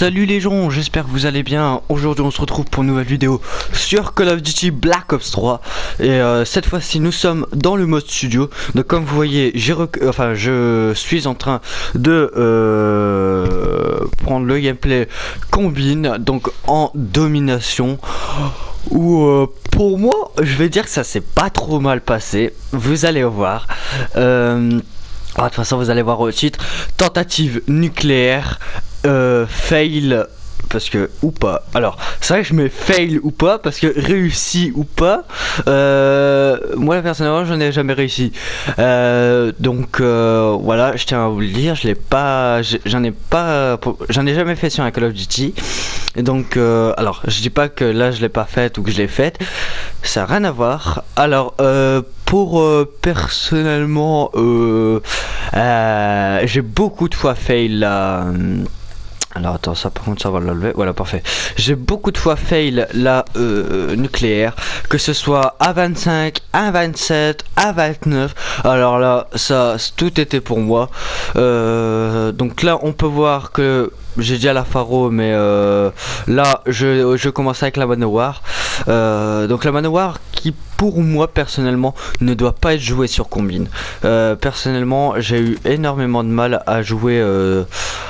Salut les gens, j'espère que vous allez bien. Aujourd'hui on se retrouve pour une nouvelle vidéo sur Call of Duty Black Ops 3. Et cette fois-ci nous sommes dans le mode studio. Donc comme vous voyez, je suis en train de prendre le gameplay combine, donc en domination. Ou pour moi, je vais dire que ça s'est pas trop mal passé. Vous allez voir. De toute façon vous allez voir au titre. Tentative nucléaire, fail parce que ou pas. Alors c'est vrai que je mets fail ou pas parce que réussi ou pas, moi personnellement j'en ai jamais réussi, donc voilà, je tiens à vous le dire, j'en ai jamais fait sur un Call of Duty. Et donc alors je dis pas que là je l'ai pas faite ou que je l'ai faite, ça n'a rien à voir. Alors pour personnellement j'ai beaucoup de fois fail la alors attends, ça par contre ça va l'enlever, voilà parfait. J'ai beaucoup de fois fail la nucléaire, que ce soit A25, A27, A29. Alors là ça tout était pour moi. Donc là on peut voir que j'ai déjà la Faro, mais là je commence avec la Manowar. Donc la Manowar qui pour moi personnellement ne doit pas être jouée sur combine. Personnellement j'ai eu énormément de mal à jouer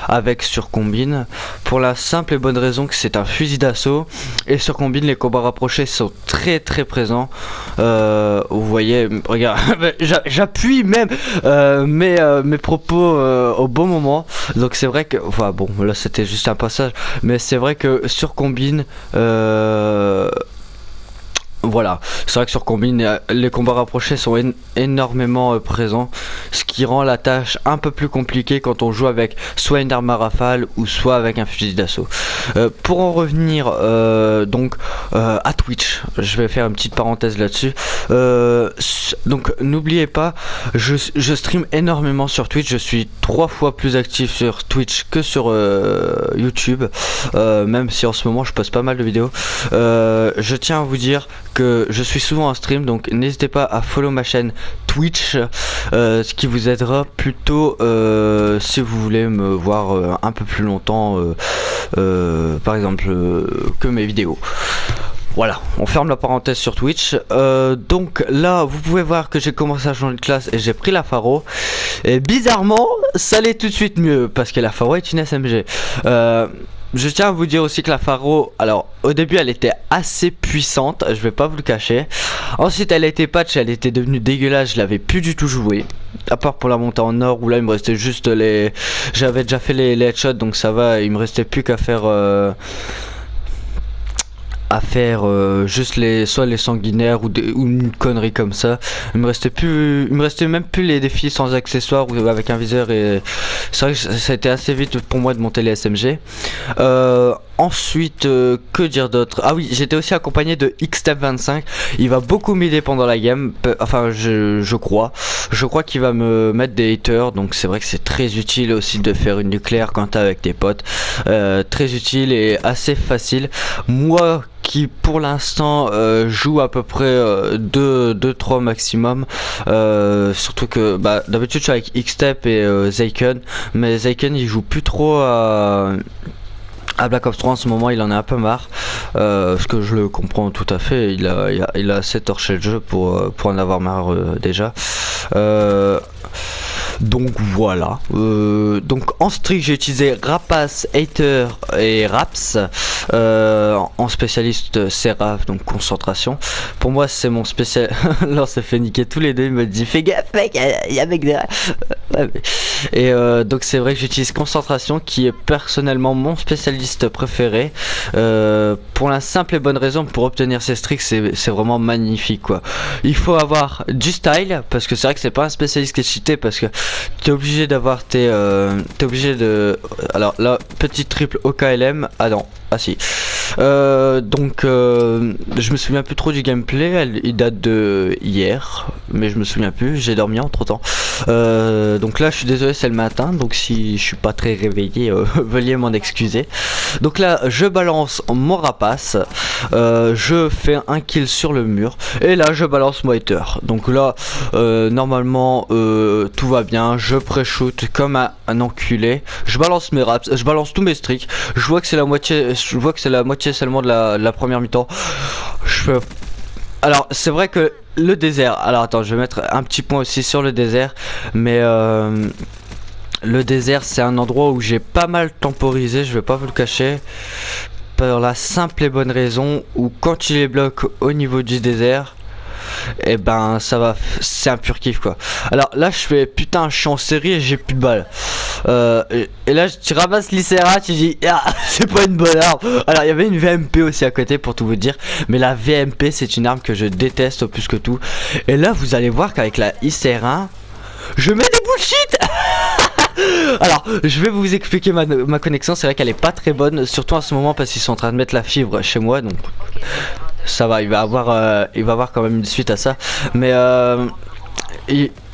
avec sur combine, pour la simple et bonne raison que c'est un fusil d'assaut, et sur combine les combats rapprochés sont très présents. Vous voyez, regarde, j'appuie même mes propos au bon moment. Donc c'est vrai que, enfin bon, là c'était juste un passage, mais c'est vrai que sur combine, voilà, c'est vrai que sur combine les combats rapprochés sont énormément présents, ce qui rend la tâche un peu plus compliquée quand on joue avec soit une arme à rafale ou soit avec un fusil d'assaut. Pour en revenir donc à Twitch, je vais faire une petite parenthèse là-dessus. Donc n'oubliez pas, je stream énormément sur Twitch, je suis 3 fois plus actif sur Twitch que sur YouTube, même si en ce moment je poste pas mal de vidéos. Je tiens à vous dire que je suis souvent en stream, donc n'hésitez pas à follow ma chaîne Twitch, ce qui vous aidera plutôt si vous voulez me voir un peu plus longtemps, par exemple que mes vidéos. Voilà, on ferme la parenthèse sur Twitch. Donc là vous pouvez voir que j'ai commencé à changer de classe et j'ai pris la Faro, et bizarrement ça allait tout de suite mieux parce que la Faro est une SMG. Je tiens à vous dire aussi que la Faro, alors au début elle était assez puissante, je vais pas vous le cacher. Ensuite elle a été patch, elle était devenue dégueulasse, je l'avais plus du tout joué, à part pour la montée en or où là il me restait juste les... J'avais déjà fait les headshots donc ça va, il me restait plus qu'à faire... juste soit les sanguinaires ou une connerie comme ça. Il me restait même plus les défis sans accessoires ou avec un viseur, et c'est vrai que ça a été assez vite pour moi de monter les SMG. Ensuite, que dire d'autre? Ah oui, j'étais aussi accompagné de Xtep25. Il va beaucoup m'aider pendant la game. Enfin, je crois qu'il va me mettre des haters. Donc c'est vrai que c'est très utile aussi de faire une nucléaire quand t'es avec tes potes. Très utile et assez facile. Moi qui pour l'instant joue à peu près 2-3 maximum, surtout que d'habitude je suis avec Xtep et Zeiken, mais Zeiken il joue plus trop à Black Ops 3 en ce moment, il en a un peu marre, ce que je le comprends tout à fait. Il a assez torché le jeu pour en avoir marre déjà. Donc voilà. Donc en streak j'ai utilisé Rapace, Hater et Raps. En spécialiste Seraph, donc concentration. Pour moi c'est mon spécial. Alors ça fait niquer tous les deux. Il me dit fais gaffe mec, il y a mec derrière. Et donc c'est vrai que j'utilise concentration, qui est personnellement mon spécialiste préféré, pour la simple et bonne raison, pour obtenir ces streaks c'est vraiment magnifique quoi. Il faut avoir du style, parce que c'est vrai que c'est pas un spécialiste qui est cheaté, parce que t'es obligé d'avoir t'es obligé de... Alors là, petit triple OKLM. Ah non, Ah si. Je me souviens plus trop du gameplay. Il date de hier, mais je me souviens plus. J'ai dormi entre temps. Donc là, je suis désolé, c'est le matin. Donc si je suis pas très réveillé, veuillez m'en excuser. Donc là, je balance mon rapace. Je fais un kill sur le mur. Et là, je balance mon hater. Donc là, normalement, tout va bien. Je pré-shoot comme un enculé. Je balance mes raps. Je balance tous mes streaks. Je vois que c'est la moitié. Je vois que c'est la moitié seulement de la première mi-temps. Alors c'est vrai que le désert. Alors attends, je vais mettre un petit point aussi sur le désert. Mais le désert, c'est un endroit où j'ai pas mal temporisé. Je vais pas vous le cacher. Pour la simple et bonne raison où quand tu les bloques au niveau du désert, et ben ça va, c'est un pur kiff quoi. Alors là je fais putain, je suis en série et j'ai plus de balles. Et là tu ramasses l'ICRA, tu dis ah, c'est pas une bonne arme. Alors il y avait une VMP aussi à côté pour tout vous dire, mais la VMP c'est une arme que je déteste plus que tout. Et là vous allez voir qu'avec la ICR1 je mets des bullshit. Alors, je vais vous expliquer ma connexion. C'est vrai qu'elle est pas très bonne, surtout en ce moment parce qu'ils sont en train de mettre la fibre chez moi, donc ça va. Il va avoir quand même une suite à ça. Mais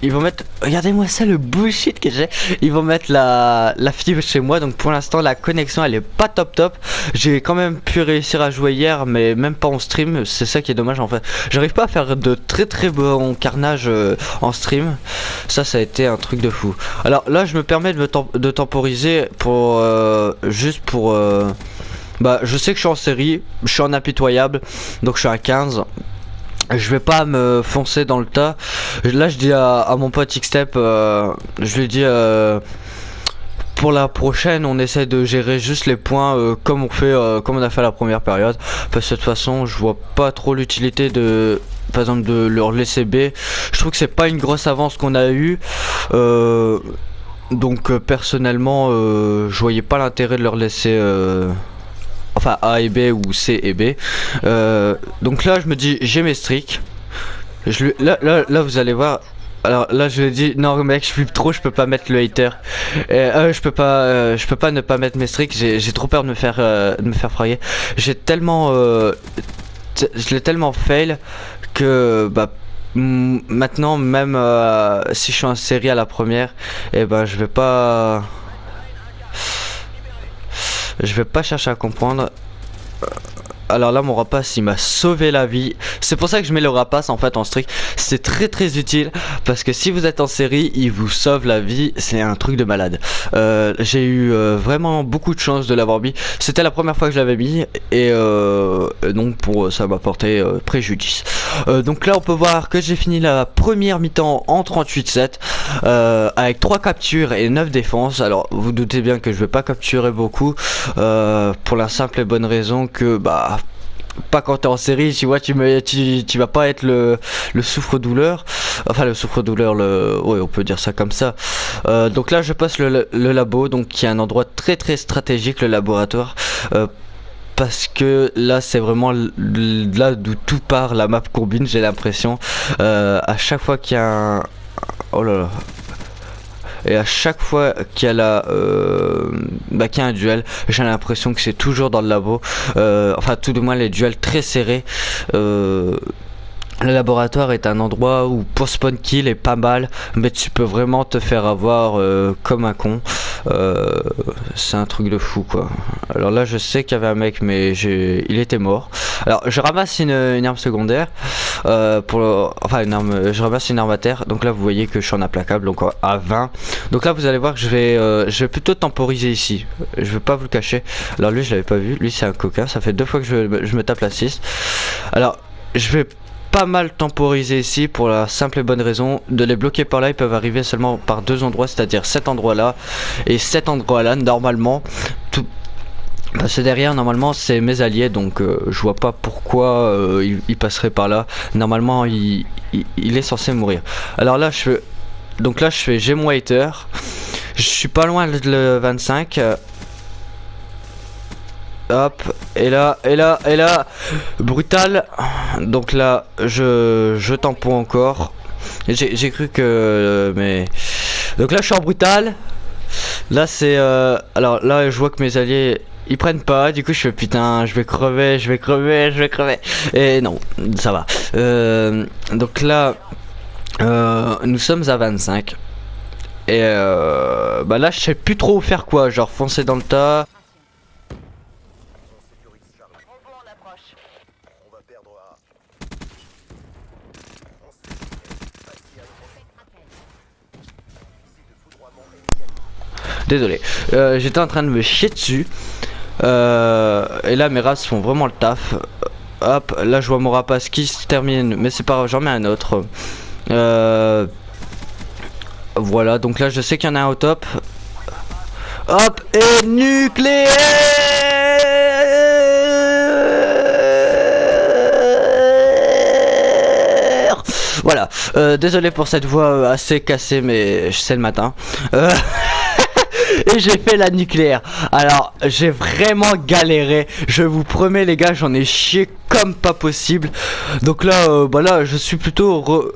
ils vont mettre. Regardez-moi ça, le bullshit que j'ai. Ils vont mettre la fibre chez moi, donc pour l'instant la connexion elle est pas top. J'ai quand même pu réussir à jouer hier, mais même pas en stream. C'est ça qui est dommage en fait. J'arrive pas à faire de très bon carnage en stream. Ça a été un truc de fou. Alors là je me permets de temporiser pour juste pour bah je sais que je suis en série, je suis en impitoyable, donc je suis à 15. Je vais pas me foncer dans le tas. Là je dis à mon pote Xtep, je lui dis pour la prochaine on essaie de gérer juste les points comme on a fait la première période. Parce que de toute façon je vois pas trop l'utilité de, par exemple, de leur laisser B. Je trouve que c'est pas une grosse avance qu'on a eu. Donc personnellement je voyais pas l'intérêt de leur laisser enfin A et B ou C et B. Donc là je me dis j'ai mes streaks. Là vous allez voir. Alors là je lui ai dit non mec je flippe trop, je peux pas mettre le hater. Je peux pas ne pas mettre mes streaks. J'ai trop peur de me faire frayer. Je l'ai tellement fail que bah maintenant même si je suis en série à la première, et ben je vais pas chercher à comprendre. Alors là mon rapace il m'a sauvé la vie. C'est pour ça que je mets le rapace en fait en streak. C'est très utile parce que si vous êtes en série il vous sauve la vie. C'est un truc de malade. J'ai eu vraiment beaucoup de chance de l'avoir mis. C'était la première fois que je l'avais mis. Et donc ça m'a porté préjudice. Donc là on peut voir que j'ai fini la première mi-temps en 38-7 avec 3 captures et 9 défenses. Alors vous doutez bien que je vais pas capturer beaucoup pour la simple et bonne raison que bah pas quand t'es en série, tu vois, tu vas pas être le souffre-douleur. Enfin le souffre-douleur, ouais on peut dire ça comme ça. Donc là je passe le labo, donc qui est un endroit très stratégique, le laboratoire. Parce que là c'est vraiment là d'où tout part la map combine, j'ai l'impression. À chaque fois qu'il y a un... Oh là là. Et à chaque fois qu'il y a qu'il y a un duel, j'ai l'impression que c'est toujours dans le labo. Enfin tout de moins les duels très serrés. Le laboratoire est un endroit où pour spawn kill est pas mal, mais tu peux vraiment te faire avoir comme un con. C'est un truc de fou quoi. Alors là je sais qu'il y avait un mec mais il était mort. Alors je ramasse une arme secondaire je ramasse une arme à terre. Donc là vous voyez que je suis en implacable, donc à 20. Donc là vous allez voir que je vais plutôt temporiser ici. Je vais pas vous le cacher. Alors lui je l'avais pas vu, lui c'est un coquin. Ça fait 2 fois que je me tape l'assist. Alors je vais pas mal temporisé ici pour la simple et bonne raison de les bloquer par là. Ils peuvent arriver seulement par 2 endroits, c'est-à-dire cet endroit là et cet endroit là normalement. Parce que derrière normalement c'est mes alliés, donc je vois pas pourquoi il passerait par là. Normalement il est censé mourir. Alors là je fais j'ai mon hater. Je suis pas loin de le 25. Hop, et là, brutal. Donc là, je tampon encore. J'ai cru que... mais... Donc là, je suis en brutal. Là, c'est... alors là, je vois que mes alliés... ils prennent pas, du coup je fais putain, je vais crever, je vais crever, je vais crever. Et non, ça va. Donc là, nous sommes à 25. Et bah là je sais plus trop faire quoi, genre foncer dans le tas. Désolé, j'étais en train de me chier dessus. Et là mes races font vraiment le taf. Hop, là je vois mon rapace qui se termine, mais c'est pas grave, j'en mets un autre. Voilà, donc là je sais qu'il y en a un au top. Hop, et nucléaire. Voilà, désolé pour cette voix assez cassée, mais c'est le matin. Et j'ai fait la nucléaire. Alors j'ai vraiment galéré. Je vous promets les gars, j'en ai chié comme pas possible. Donc là, bah là je suis plutôt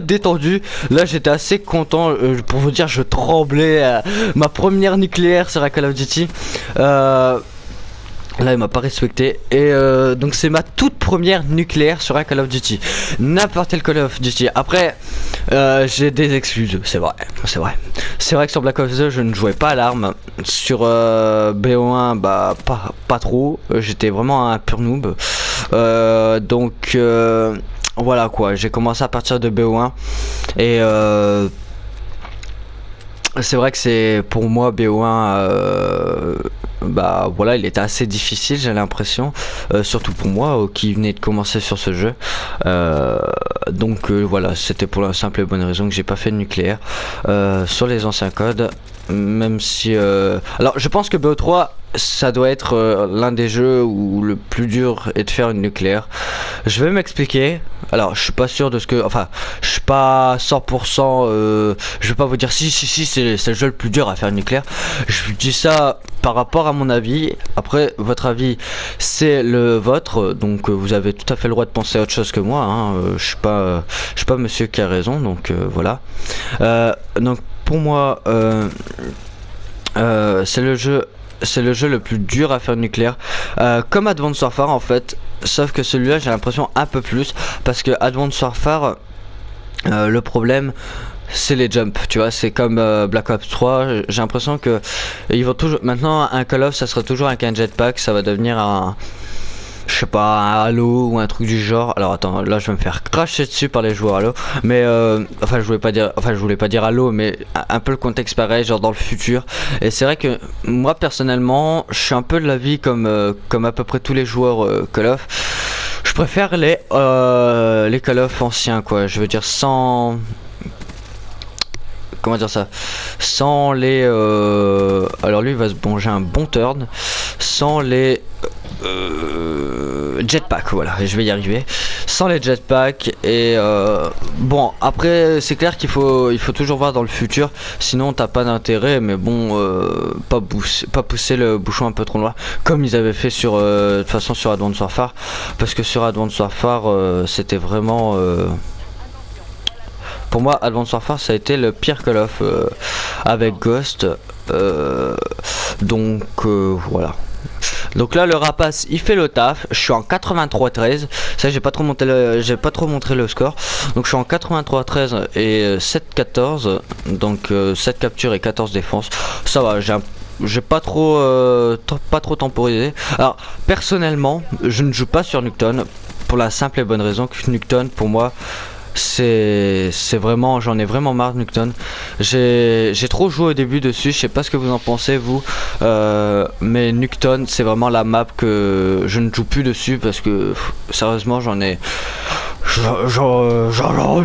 détendu. Là j'étais assez content. Pour vous dire, je tremblais. Ma première nucléaire sur la Call of Duty. Là il m'a pas respecté. Et donc c'est ma toute première nucléaire sur un Call of Duty. N'importe quel Call of Duty. Après j'ai des excuses, c'est vrai. C'est vrai que sur Black Ops 2 je ne jouais pas à l'arme. Sur BO1 bah pas trop. J'étais vraiment un pur noob. Donc voilà quoi. J'ai commencé à partir de BO1. Et c'est vrai que c'est pour moi BO1 bah voilà, il était assez difficile, j'ai l'impression, surtout pour moi qui venait de commencer sur ce jeu. Donc voilà, c'était pour la simple et bonne raison que j'ai pas fait de nucléaire sur les anciens codes. Même si alors je pense que BO3 ça doit être l'un des jeux où le plus dur est de faire une nucléaire. Je vais m'expliquer. Alors je suis pas sûr de ce que, enfin je suis pas 100%, je vais pas vous dire si c'est le jeu le plus dur à faire une nucléaire. Je vous dis ça par rapport à mon avis. Après votre avis c'est le vôtre, donc vous avez tout à fait le droit de penser à autre chose que moi, hein. Je suis pas monsieur qui a raison, donc voilà. Donc pour moi c'est le jeu le plus dur à faire nucléaire, comme Advanced Warfare en fait, sauf que celui-là j'ai l'impression un peu plus, parce que Advanced Warfare le problème c'est les jumps, tu vois, c'est comme Black Ops 3, j'ai l'impression que ils vont toujours, maintenant un Call of ça sera toujours avec un jetpack, ça va devenir un, je sais pas, un Halo ou un truc du genre. Alors attends, là je vais me faire cracher dessus par les joueurs Halo. Mais enfin je voulais pas dire Halo, mais un peu le contexte pareil, genre dans le futur. Et c'est vrai que moi personnellement, je suis un peu de l'avis comme à peu près tous les joueurs Call of. Je préfère les Call of anciens quoi. Je veux dire sans, comment dire ça, sans les alors lui il va se manger un bon turn, sans les jetpack, voilà, je vais y arriver, sans les jetpacks. Et bon après c'est clair qu'il faut toujours voir dans le futur, sinon t'as pas d'intérêt. Mais bon, pas pousser le bouchon un peu trop loin comme ils avaient fait sur de toute façon sur Advanced Warfare, parce que sur Advanced Warfare c'était vraiment pour moi Advanced Warfare ça a été le pire Call of avec Ghost. Donc voilà. Donc là le rapace il fait le taf. Je suis en 83-13. Ça j'ai pas trop montré le score. Donc je suis en 83-13 et 7-14. Donc 7 captures et 14 défenses. Ça va, j'ai pas trop temporisé. Alors personnellement je ne joue pas sur Nuketown, pour la simple et bonne raison que Nuketown pour moi c'est vraiment, j'en ai vraiment marre de Nuketown. J'ai trop joué au début dessus, je sais pas ce que vous en pensez vous, mais Nuketown c'est vraiment la map que je ne joue plus dessus, parce que sérieusement j'en ai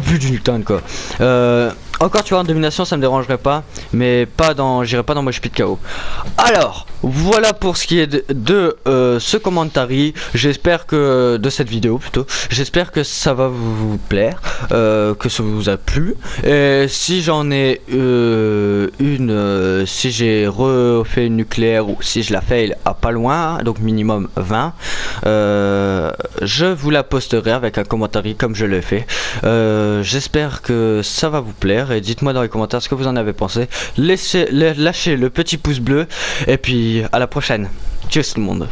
plus du Nuketown quoi. Encore tu vois en domination ça me dérangerait pas, mais j'irai pas dans Mosh Pit KO. Alors voilà pour ce qui est de ce commentary. J'espère que de cette vidéo plutôt, j'espère que ça va vous plaire, que ça vous a plu. Et si j'en ai si j'ai refait une nucléaire, ou si je la fail à pas loin, donc minimum 20, je vous la posterai avec un commentary comme je l'ai fait. J'espère que ça va vous plaire, et dites-moi dans les commentaires ce que vous en avez pensé. Lâchez le petit pouce bleu, et puis à la prochaine. Tchuss tout le monde.